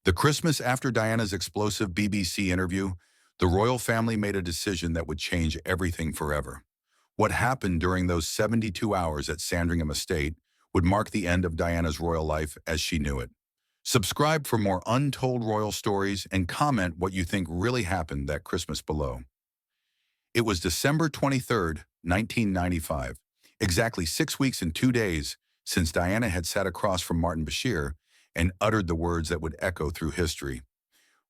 The Christmas after Diana's explosive BBC interview, the royal family made a decision that would change everything forever. What happened during those 72 hours at Sandringham Estate would mark the end of Diana's royal life as she knew it. Subscribe for more untold royal stories and comment what you think really happened that Christmas below. It was December 23rd, 1995, exactly 6 weeks and 2 days since Diana had sat across from Martin Bashir and uttered the words that would echo through history.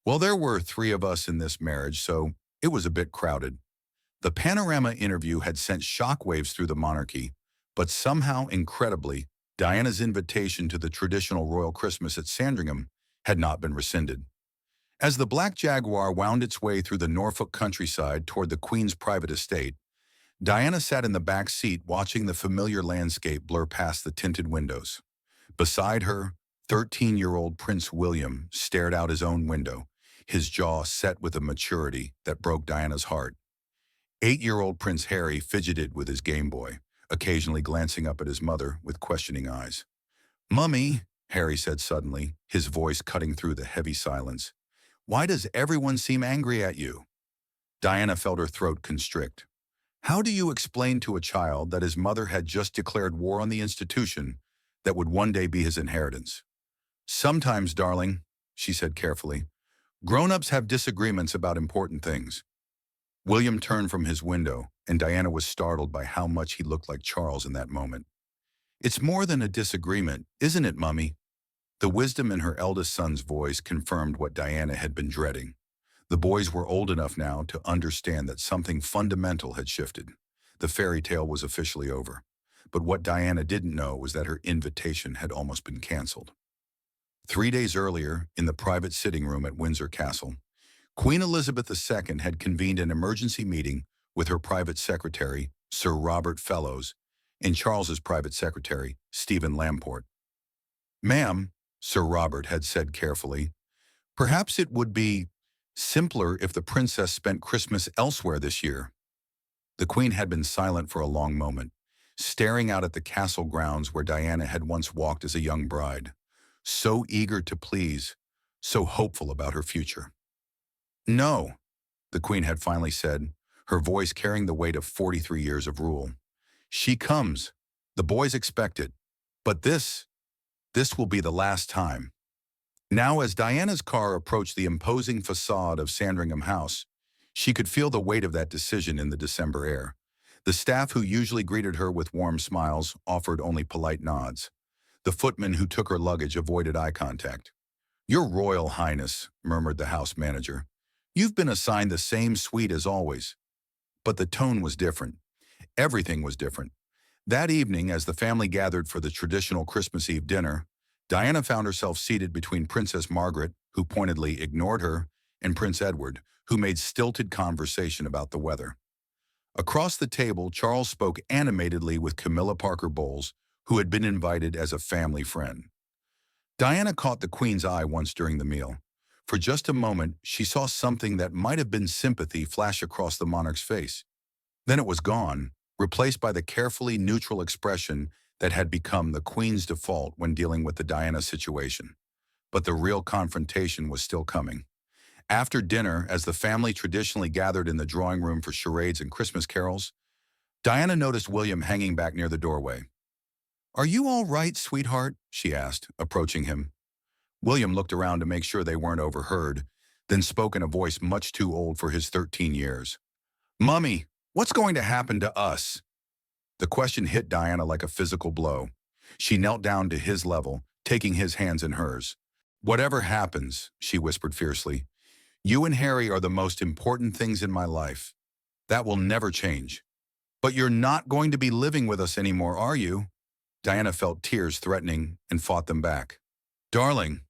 Well, there were three of us in this marriage, so it was a bit crowded. The Panorama interview had sent shockwaves through the monarchy, but somehow, incredibly, Diana's invitation to the traditional royal Christmas at Sandringham had not been rescinded. As the Black Jaguar wound its way through the Norfolk countryside toward the Queen's private estate, Diana sat in the back seat watching the familiar landscape blur past the tinted windows. Beside her, 13-year-old Prince William stared out his own window, his jaw set with a maturity that broke Diana's heart. 8-year-old Prince Harry fidgeted with his Game Boy, occasionally glancing up at his mother with questioning eyes. "Mummy," Harry said suddenly, his voice cutting through the heavy silence, "why does everyone seem angry at you?" Diana felt her throat constrict. How do you explain to a child that his mother had just declared war on the institution that would one day be his inheritance? "Sometimes, darling," she said carefully, "grown-ups have disagreements about important things." William turned from his window, and Diana was startled by how much he looked like Charles in that moment. "It's more than a disagreement, isn't it, Mummy?" The wisdom in her eldest son's voice confirmed what Diana had been dreading. The boys were old enough now to understand that something fundamental had shifted. The fairy tale was officially over. But what Diana didn't know was that her invitation had almost been canceled. 3 days earlier, in the private sitting room at Windsor Castle, Queen Elizabeth II had convened an emergency meeting with her private secretary, Sir Robert Fellows, and Charles's private secretary, Stephen Lamport. "Ma'am," Sir Robert had said carefully, "perhaps it would be simpler if the princess spent Christmas elsewhere this year." The Queen had been silent for a long moment, staring out at the castle grounds where Diana had once walked as a young bride, so eager to please, so hopeful about her future. "No," the Queen had finally said, her voice carrying the weight of 43 years of rule. "She comes. The boys expect it. But this will be the last time." Now, as Diana's car approached the imposing facade of Sandringham House, she could feel the weight of that decision in the December air. The staff who usually greeted her with warm smiles offered only polite nods. The footman who took her luggage avoided eye contact. "Your Royal Highness," murmured the house manager, "you've been assigned the same suite as always." But the tone was different. Everything was different. That evening, as the family gathered for the traditional Christmas Eve dinner, Diana found herself seated between Princess Margaret, who pointedly ignored her, and Prince Edward, who made stilted conversation about the weather. Across the table, Charles spoke animatedly with Camilla Parker Bowles, who had been invited as a family friend. Diana caught the Queen's eye once during the meal. For just a moment, she saw something that might have been sympathy flash across the monarch's face. Then it was gone, replaced by the carefully neutral expression that had become the Queen's default when dealing with the Diana situation. But the real confrontation was still coming. After dinner, as the family traditionally gathered in the drawing room for charades and Christmas carols, Diana noticed William hanging back near the doorway. "Are you all right, sweetheart?" she asked, approaching him. William looked around to make sure they weren't overheard, then spoke in a voice much too old for his 13 years. "Mummy, what's going to happen to us?" The question hit Diana like a physical blow. She knelt down to his level, taking his hands in hers. "Whatever happens," she whispered fiercely, "you and Harry are the most important things in my life. That will never change. But you're not going to be living with us anymore, are you?" Diana felt tears threatening and fought them back. "Darling,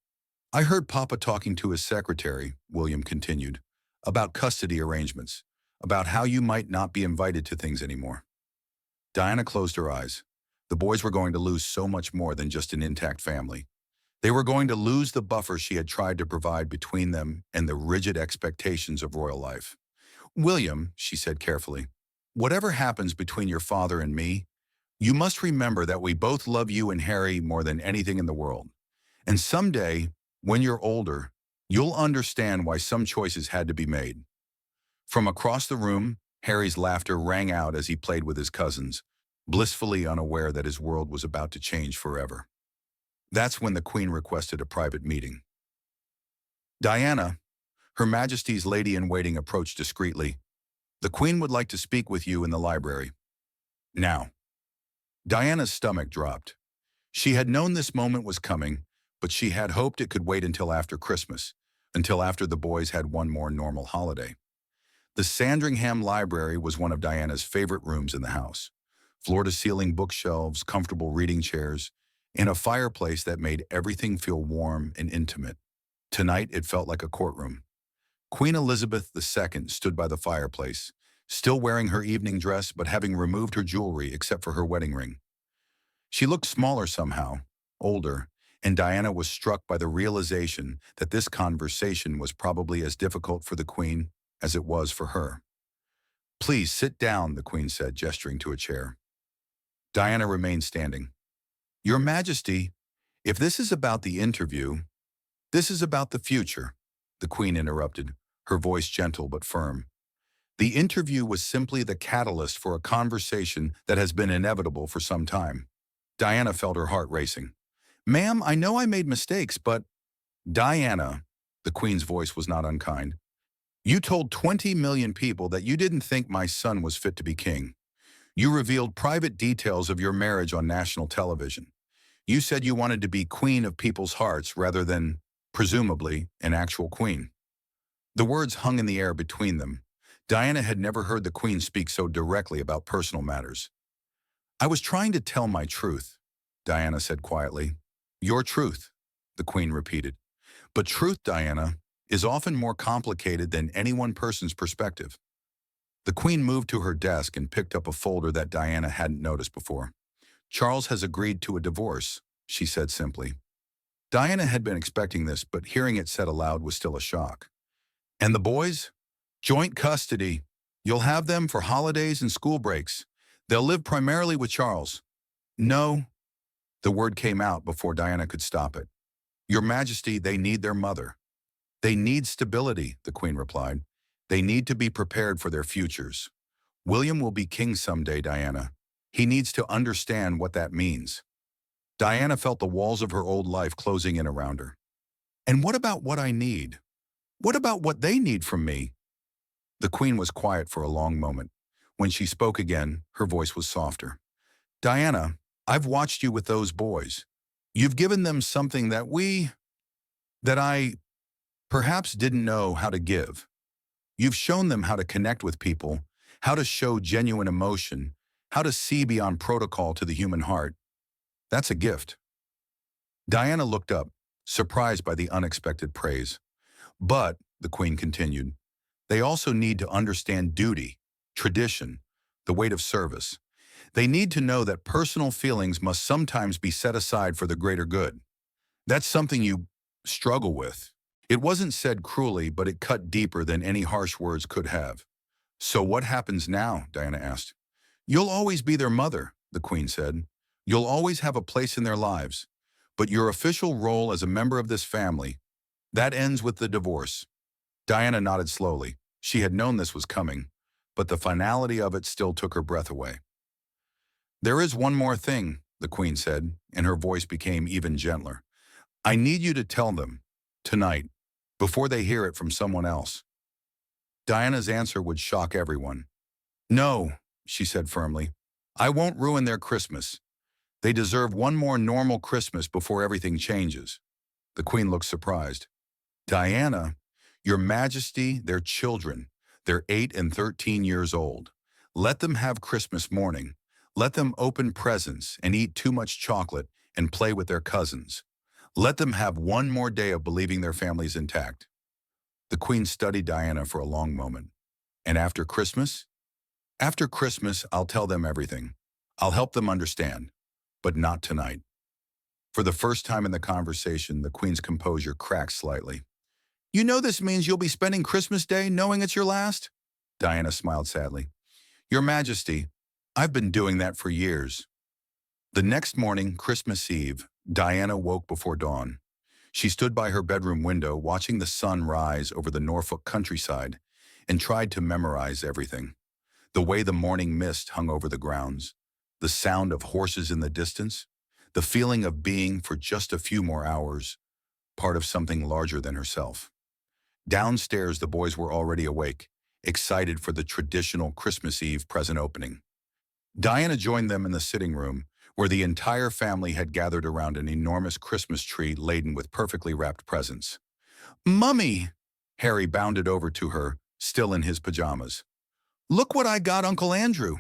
I heard Papa talking to his secretary," William continued, "about custody arrangements, about how you might not be invited to things anymore." Diana closed her eyes. The boys were going to lose so much more than just an intact family. They were going to lose the buffer she had tried to provide between them and the rigid expectations of royal life. "William," she said carefully, "whatever happens between your father and me, you must remember that we both love you and Harry more than anything in the world. And someday, when you're older, You'll understand why some choices had to be made. From across the room, Harry's laughter rang out as he played with his cousins, blissfully unaware that his world was about to change forever. That's when the Queen requested a private meeting. Diana, Her Majesty's lady-in-waiting, approached discreetly. The Queen would like to speak with you in the library. Now. Diana's stomach dropped. She had known this moment was coming, but she had hoped it could wait until after Christmas, until after the boys had one more normal holiday. The Sandringham Library was one of Diana's favorite rooms in the house. Floor-to-ceiling bookshelves, comfortable reading chairs, and a fireplace that made everything feel warm and intimate. Tonight, it felt like a courtroom. Queen Elizabeth II stood by the fireplace, still wearing her evening dress but having removed her jewelry except for her wedding ring. She looked smaller somehow, older, and Diana was struck by the realization that this conversation was probably as difficult for the Queen as it was for her. "Please sit down," the Queen said, gesturing to a chair. Diana remained standing. "Your Majesty, if this is about the interview, this is about the future," the Queen interrupted, her voice gentle but firm. "The interview was simply the catalyst for a conversation that has been inevitable for some time." Diana felt her heart racing. "Ma'am, I know I made mistakes, but—" "Diana," the Queen's voice was not unkind, "you told 20 million people that you didn't think my son was fit to be king. You revealed private details of your marriage on national television. You said you wanted to be queen of people's hearts rather than, presumably, an actual queen." The words hung in the air between them. Diana had never heard the Queen speak so directly about personal matters. "I was trying to tell my truth," Diana said quietly. "Your truth," the Queen repeated. "But truth, Diana, is often more complicated than any one person's perspective." The Queen moved to her desk and picked up a folder that Diana hadn't noticed before. "Charles has agreed to a divorce," she said simply. Diana had been expecting this, but hearing it said aloud was still a shock. "And the boys? Joint custody. You'll have them for holidays and school breaks. They'll live primarily with Charles." "No." The word came out before Diana could stop it. "Your Majesty, they need their mother." "They need stability," the Queen replied. "They need to be prepared for their futures. William will be king someday, Diana. He needs to understand what that means." Diana felt the walls of her old life closing in around her. "And what about what I need? What about what they need from me?" The Queen was quiet for a long moment. When she spoke again, her voice was softer. "Diana, I've watched you with those boys. You've given them something that I perhaps didn't know how to give. You've shown them how to connect with people, how to show genuine emotion, how to see beyond protocol to the human heart. That's a gift." Diana looked up, surprised by the unexpected praise. "But," the Queen continued, "they also need to understand duty, tradition, the weight of service. They need to know that personal feelings must sometimes be set aside for the greater good. That's something you struggle with." It wasn't said cruelly, but it cut deeper than any harsh words could have. "So what happens now?" Diana asked. "You'll always be their mother," the Queen said. "You'll always have a place in their lives. But your official role as a member of this family, that ends with the divorce." Diana nodded slowly. She had known this was coming, but the finality of it still took her breath away. "There is one more thing," the Queen said, and her voice became even gentler. "I need you to tell them, tonight, before they hear it from someone else." Diana's answer would shock everyone. "No," she said firmly. "I won't ruin their Christmas. They deserve one more normal Christmas before everything changes." The Queen looked surprised. "Diana, Your Majesty, they're children. They're 8 and 13 years old. Let them have Christmas morning. Let them open presents and eat too much chocolate and play with their cousins. Let them have one more day of believing their family's intact." The Queen studied Diana for a long moment. "And after Christmas?" "After Christmas, I'll tell them everything. I'll help them understand. But not tonight." For the first time in the conversation, the Queen's composure cracked slightly. "You know this means you'll be spending Christmas Day knowing it's your last?" Diana smiled sadly. "Your Majesty, I've been doing that for years." The next morning, Christmas Eve, Diana woke before dawn. She stood by her bedroom window, watching the sun rise over the Norfolk countryside, and tried to memorize everything. The way the morning mist hung over the grounds, the sound of horses in the distance, the feeling of being, for just a few more hours, part of something larger than herself. Downstairs, the boys were already awake, excited for the traditional Christmas Eve present opening. Diana joined them in the sitting room, where the entire family had gathered around an enormous Christmas tree laden with perfectly wrapped presents. "Mummy!" Harry bounded over to her, still in his pajamas. "Look what I got Uncle Andrew."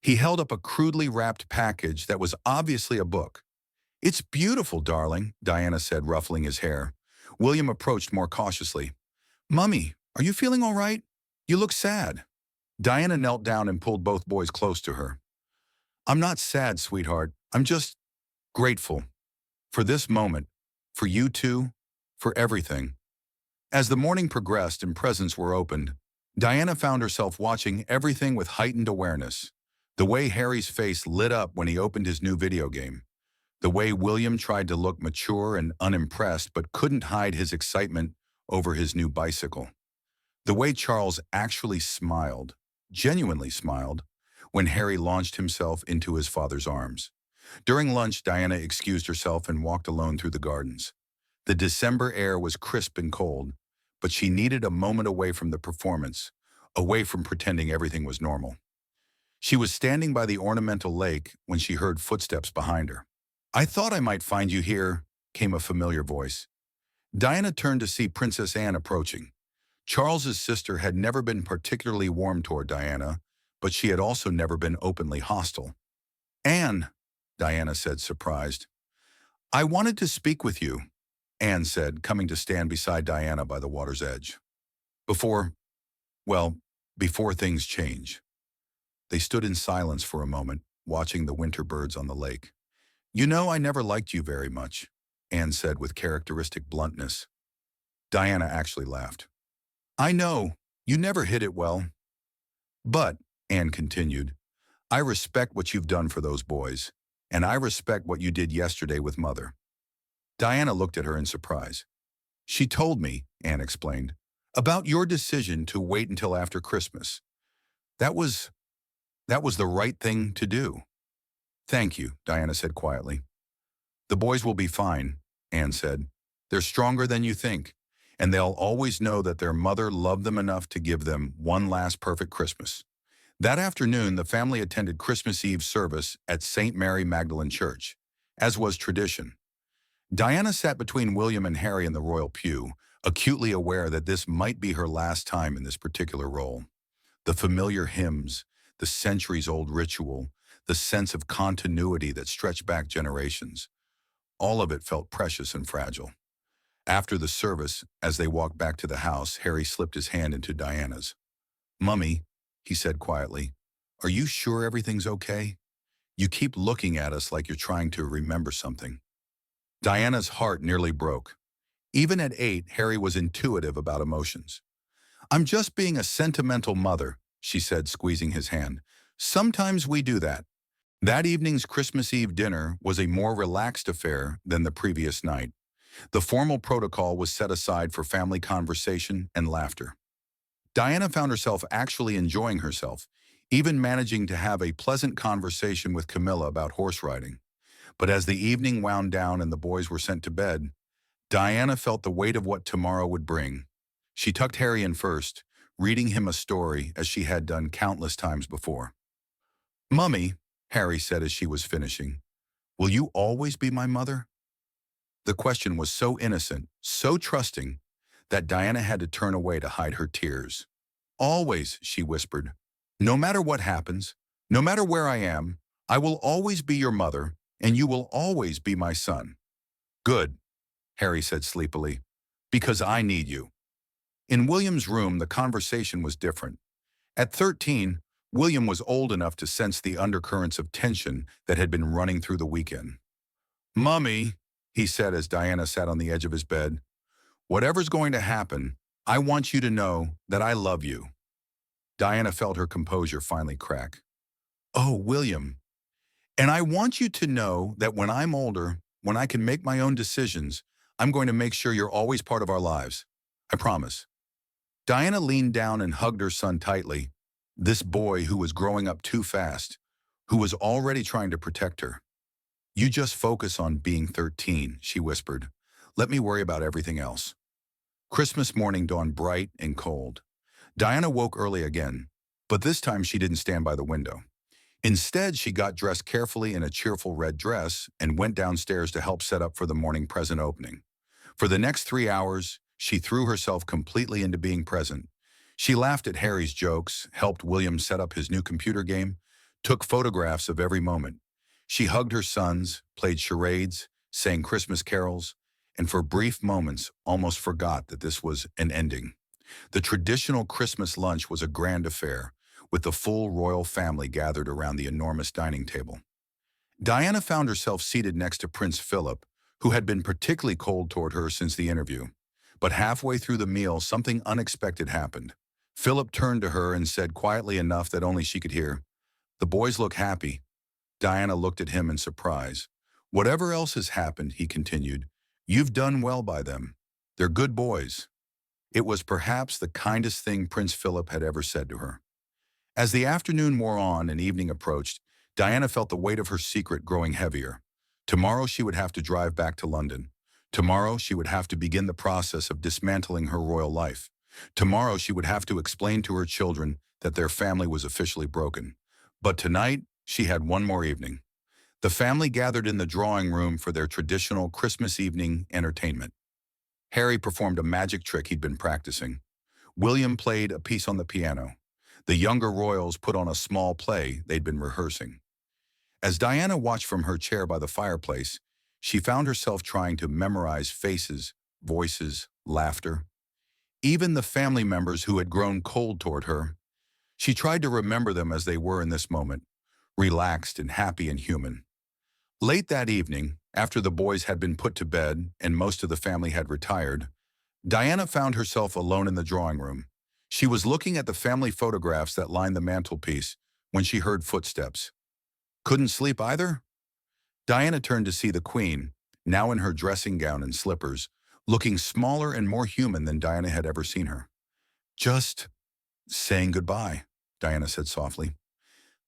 He held up a crudely wrapped package that was obviously a book. "It's beautiful, darling," Diana said, ruffling his hair. William approached more cautiously. "Mummy, are you feeling all right? You look sad." Diana knelt down and pulled both boys close to her. "I'm not sad, sweetheart. I'm just grateful. For this moment. For you two. For everything." As the morning progressed and presents were opened, Diana found herself watching everything with heightened awareness. The way Harry's face lit up when he opened his new video game. The way William tried to look mature and unimpressed but couldn't hide his excitement over his new bicycle. The way Charles actually smiled, genuinely smiled, when Harry launched himself into his father's arms. During lunch, Diana excused herself and walked alone through the gardens. The December air was crisp and cold, but she needed a moment away from the performance, away from pretending everything was normal. She was standing by the ornamental lake when she heard footsteps behind her. "I thought I might find you here," came a familiar voice. Diana turned to see Princess Anne approaching. Charles's sister had never been particularly warm toward Diana, but she had also never been openly hostile. "Anne," Diana said, surprised. "I wanted to speak with you," Anne said, coming to stand beside Diana by the water's edge. Before, well, before things change." They stood in silence for a moment, watching the winter birds on the lake. "You know, I never liked you very much," Anne said with characteristic bluntness. Diana actually laughed. "I know, you never hid it well. But," Anne continued, "I respect what you've done for those boys, and I respect what you did yesterday with Mother." Diana looked at her in surprise. "She told me," Anne explained, "about your decision to wait until after Christmas. That was the right thing to do." "Thank you," Diana said quietly. "The boys will be fine," Anne said. "They're stronger than you think, and they'll always know that their mother loved them enough to give them one last perfect Christmas." That afternoon, the family attended Christmas Eve service at St. Mary Magdalene Church, as was tradition. Diana sat between William and Harry in the royal pew, acutely aware that this might be her last time in this particular role. The familiar hymns, the centuries-old ritual, the sense of continuity that stretched back generations. All of it felt precious and fragile. After the service, as they walked back to the house, Harry slipped his hand into Diana's. "Mummy," he said quietly, "are you sure everything's okay? You keep looking at us like you're trying to remember something." Diana's heart nearly broke. Even at 8, Harry was intuitive about emotions. "I'm just being a sentimental mother," she said, squeezing his hand. "Sometimes we do that." That evening's Christmas Eve dinner was a more relaxed affair than the previous night. The formal protocol was set aside for family conversation and laughter. Diana found herself actually enjoying herself, even managing to have a pleasant conversation with Camilla about horse riding. But as the evening wound down and the boys were sent to bed, Diana felt the weight of what tomorrow would bring. She tucked Harry in first, reading him a story as she had done countless times before. "Mummy," Harry said as she was finishing, "will you always be my mother?" The question was so innocent, so trusting, that Diana had to turn away to hide her tears. "Always," she whispered. "No matter what happens, no matter where I am, I will always be your mother, and you will always be my son." "Good," Harry said sleepily, "because I need you." In William's room, the conversation was different. At 13, William was old enough to sense the undercurrents of tension that had been running through the weekend. "Mummy," he said as Diana sat on the edge of his bed, "whatever's going to happen, I want you to know that I love you." Diana felt her composure finally crack. "Oh, William. And I want you to know that when I'm older, when I can make my own decisions, I'm going to make sure you're always part of our lives. I promise." Diana leaned down and hugged her son tightly, this boy who was growing up too fast, who was already trying to protect her. "You just focus on being 13, she whispered. "Let me worry about everything else." Christmas morning dawned bright and cold. Diana woke early again, but this time she didn't stand by the window. Instead, she got dressed carefully in a cheerful red dress and went downstairs to help set up for the morning present opening. For the next 3 hours, she threw herself completely into being present. She laughed at Harry's jokes, helped William set up his new computer game, took photographs of every moment. She hugged her sons, played charades, sang Christmas carols, and for brief moments almost forgot that this was an ending. The traditional Christmas lunch was a grand affair, with the full royal family gathered around the enormous dining table. Diana found herself seated next to Prince Philip, who had been particularly cold toward her since the interview. But halfway through the meal, something unexpected happened. Philip turned to her and said quietly enough that only she could hear, "The boys look happy." Diana looked at him in surprise. "Whatever else has happened," he continued, "you've done well by them. They're good boys." It was perhaps the kindest thing Prince Philip had ever said to her. As the afternoon wore on and evening approached, Diana felt the weight of her secret growing heavier. Tomorrow she would have to drive back to London. Tomorrow she would have to begin the process of dismantling her royal life. Tomorrow she would have to explain to her children that their family was officially broken. But tonight, she had one more evening. The family gathered in the drawing room for their traditional Christmas evening entertainment. Harry performed a magic trick he'd been practicing. William played a piece on the piano. The younger royals put on a small play they'd been rehearsing. As Diana watched from her chair by the fireplace, she found herself trying to memorize faces, voices, laughter. Even the family members who had grown cold toward her, she tried to remember them as they were in this moment, relaxed and happy and human. Late that evening, after the boys had been put to bed and most of the family had retired, Diana found herself alone in the drawing room. She was looking at the family photographs that lined the mantelpiece when she heard footsteps. Couldn't sleep either? Diana turned to see the Queen, now in her dressing gown and slippers, looking smaller and more human than Diana had ever seen her. "Just saying goodbye," Diana said softly.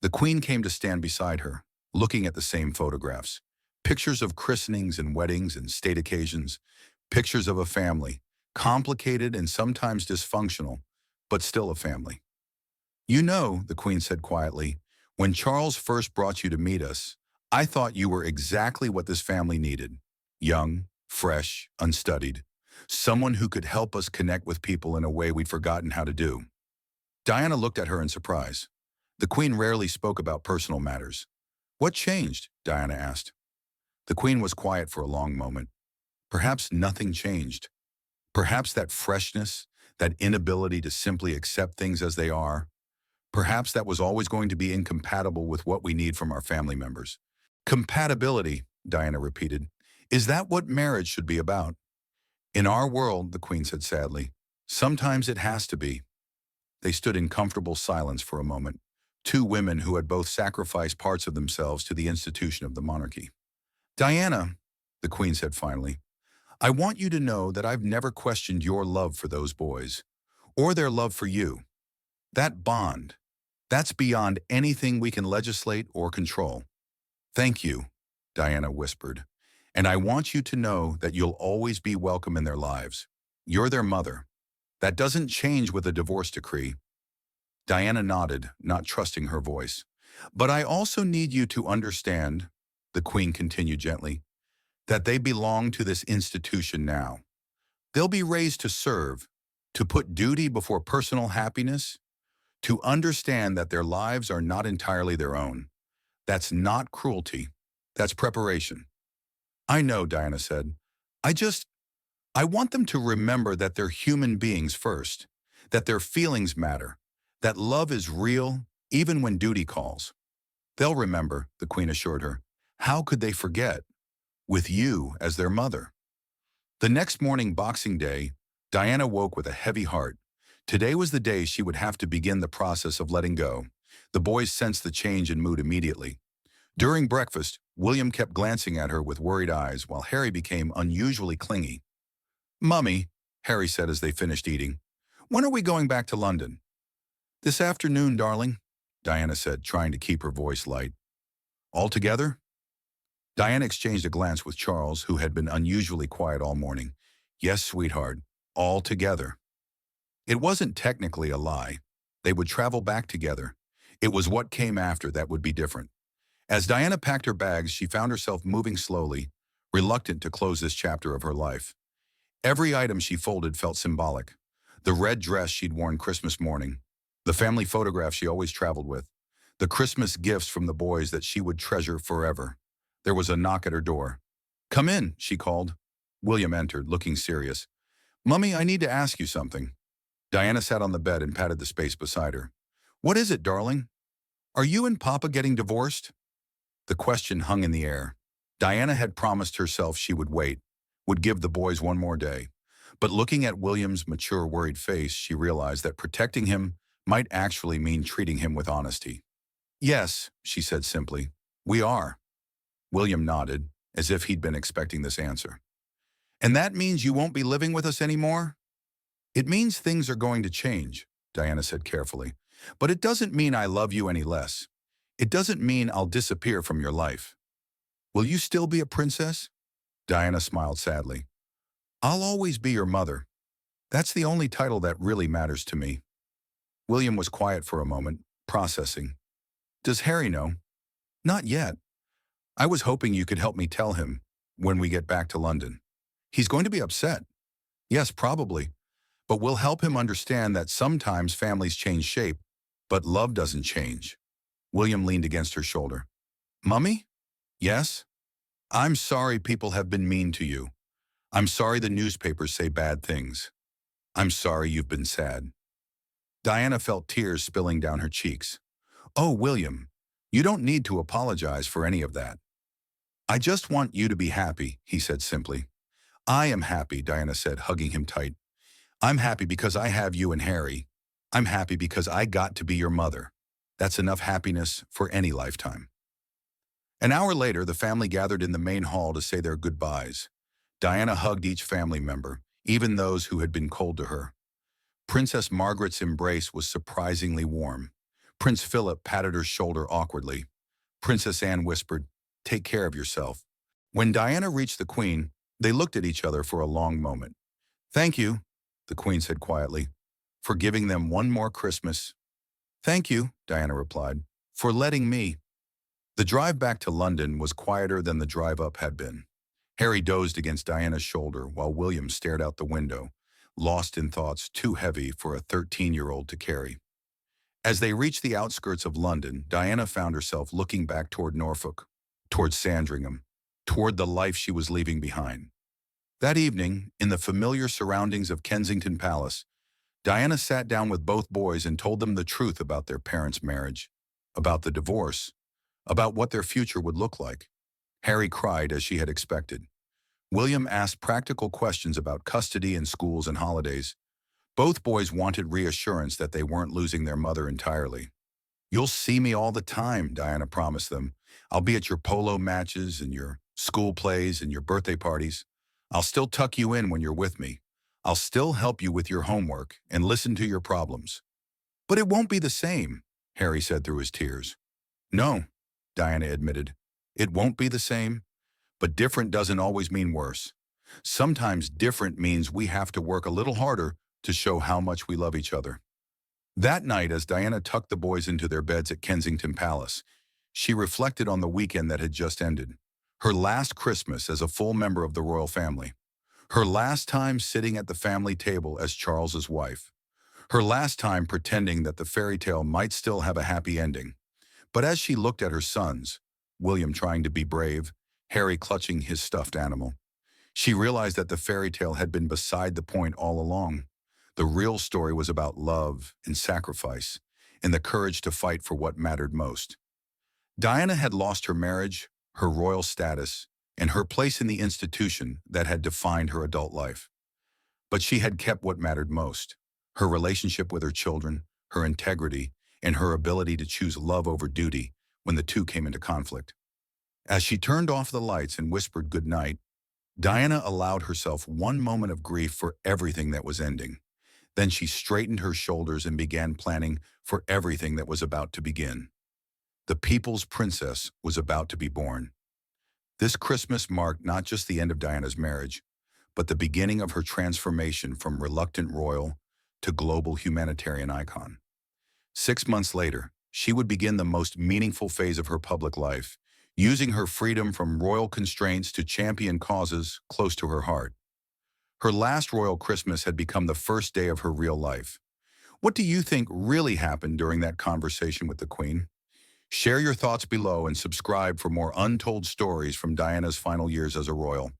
The Queen came to stand beside her, looking at the same photographs. Pictures of christenings and weddings and state occasions. Pictures of a family, complicated and sometimes dysfunctional, but still a family. "You know," the Queen said quietly, "when Charles first brought you to meet us, I thought you were exactly what this family needed. Young, fresh, unstudied. Someone who could help us connect with people in a way we'd forgotten how to do." Diana looked at her in surprise. The Queen rarely spoke about personal matters. "What changed?" Diana asked. The Queen was quiet for a long moment. Perhaps nothing changed. Perhaps that freshness, that inability to simply accept things as they are, perhaps that was always going to be incompatible with what we need from our family members. "Compatibility," Diana repeated. "Is that what marriage should be about?" "In our world," the Queen said sadly, "sometimes it has to be." They stood in comfortable silence for a moment, two women who had both sacrificed parts of themselves to the institution of the monarchy. "Diana," the Queen said finally, "I want you to know that I've never questioned your love for those boys, or their love for you. That bond, that's beyond anything we can legislate or control." "Thank you," Diana whispered, "and I want you to know that you'll always be welcome in their lives. You're their mother. That doesn't change with a divorce decree." Diana nodded, not trusting her voice. "But I also need you to understand," the Queen continued gently, "that they belong to this institution now. They'll be raised to serve, to put duty before personal happiness, to understand that their lives are not entirely their own. That's not cruelty. That's preparation." "I know," Diana said. I want them to remember that they're human beings first, that their feelings matter, that love is real, even when duty calls." "They'll remember," the Queen assured her. "How could they forget? With you as their mother." The next morning, Boxing Day, Diana woke with a heavy heart. Today was the day she would have to begin the process of letting go. The boys sensed the change in mood immediately. During breakfast, William kept glancing at her with worried eyes while Harry became unusually clingy. "Mummy," Harry said as they finished eating, "when are we going back to London?" "This afternoon, darling," Diana said, trying to keep her voice light. "All together?" Diana exchanged a glance with Charles, who had been unusually quiet all morning. "Yes, sweetheart, all together." It wasn't technically a lie. They would travel back together. It was what came after that would be different. As Diana packed her bags, she found herself moving slowly, reluctant to close this chapter of her life. Every item she folded felt symbolic. The red dress she'd worn Christmas morning, the family photograph she always traveled with, the Christmas gifts from the boys that she would treasure forever. There was a knock at her door. "Come in," she called. William entered, looking serious. "Mummy, I need to ask you something." Diana sat on the bed and patted the space beside her. "What is it, darling? Are you and Papa getting divorced?" The question hung in the air. Diana had promised herself she would wait, would give the boys one more day. But looking at William's mature, worried face, she realized that protecting him might actually mean treating him with honesty. "Yes," she said simply, "we are." William nodded, as if he'd been expecting this answer. "And that means you won't be living with us anymore?" "It means things are going to change," Diana said carefully. "But it doesn't mean I love you any less. It doesn't mean I'll disappear from your life." "Will you still be a princess?" Diana smiled sadly. "I'll always be your mother. That's the only title that really matters to me." William was quiet for a moment, processing. "Does Harry know?" "Not yet. I was hoping you could help me tell him when we get back to London." "He's going to be upset." "Yes, probably. But we'll help him understand that sometimes families change shape, but love doesn't change." William leaned against her shoulder. "Mummy?" "Yes?" "I'm sorry people have been mean to you. I'm sorry the newspapers say bad things. I'm sorry you've been sad." Diana felt tears spilling down her cheeks. "Oh, William, you don't need to apologize for any of that." "I just want you to be happy," he said simply. "I am happy," Diana said, hugging him tight. "I'm happy because I have you and Harry. I'm happy because I got to be your mother. That's enough happiness for any lifetime." An hour later, the family gathered in the main hall to say their goodbyes. Diana hugged each family member, even those who had been cold to her. Princess Margaret's embrace was surprisingly warm. Prince Philip patted her shoulder awkwardly. Princess Anne whispered, "Take care of yourself." When Diana reached the Queen, they looked at each other for a long moment. "Thank you," the Queen said quietly, "for giving them one more Christmas." "Thank you," Diana replied, "for letting me." The drive back to London was quieter than the drive up had been. Harry dozed against Diana's shoulder while William stared out the window, lost in thoughts too heavy for a 13-year-old to carry. As they reached the outskirts of London, Diana found herself looking back toward Norfolk, toward Sandringham, toward the life she was leaving behind. That evening, in the familiar surroundings of Kensington Palace, Diana sat down with both boys and told them the truth about their parents' marriage, about the divorce, about what their future would look like. Harry cried as she had expected. William asked practical questions about custody and schools and holidays. Both boys wanted reassurance that they weren't losing their mother entirely. "You'll see me all the time," Diana promised them. "I'll be at your polo matches and your school plays and your birthday parties. I'll still tuck you in when you're with me. I'll still help you with your homework and listen to your problems." "But it won't be the same," Harry said through his tears. "No," Diana admitted. "It won't be the same, but different doesn't always mean worse. Sometimes different means we have to work a little harder to show how much we love each other." That night, as Diana tucked the boys into their beds at Kensington Palace, she reflected on the weekend that had just ended. Her last Christmas as a full member of the royal family. Her last time sitting at the family table as Charles's wife. Her last time pretending that the fairy tale might still have a happy ending. But as she looked at her sons, William trying to be brave, Harry clutching his stuffed animal, she realized that the fairy tale had been beside the point all along. The real story was about love and sacrifice and the courage to fight for what mattered most. Diana had lost her marriage, her royal status, and her place in the institution that had defined her adult life. But she had kept what mattered most: her relationship with her children, her integrity, and her ability to choose love over duty when the two came into conflict. As she turned off the lights and whispered good night, Diana allowed herself one moment of grief for everything that was ending. Then she straightened her shoulders and began planning for everything that was about to begin. The people's princess was about to be born. This Christmas marked not just the end of Diana's marriage, but the beginning of her transformation from reluctant royal to global humanitarian icon. 6 months later, she would begin the most meaningful phase of her public life, using her freedom from royal constraints to champion causes close to her heart. Her last royal Christmas had become the first day of her real life. What do you think really happened during that conversation with the Queen? Share your thoughts below and subscribe for more untold stories from Diana's final years as a royal.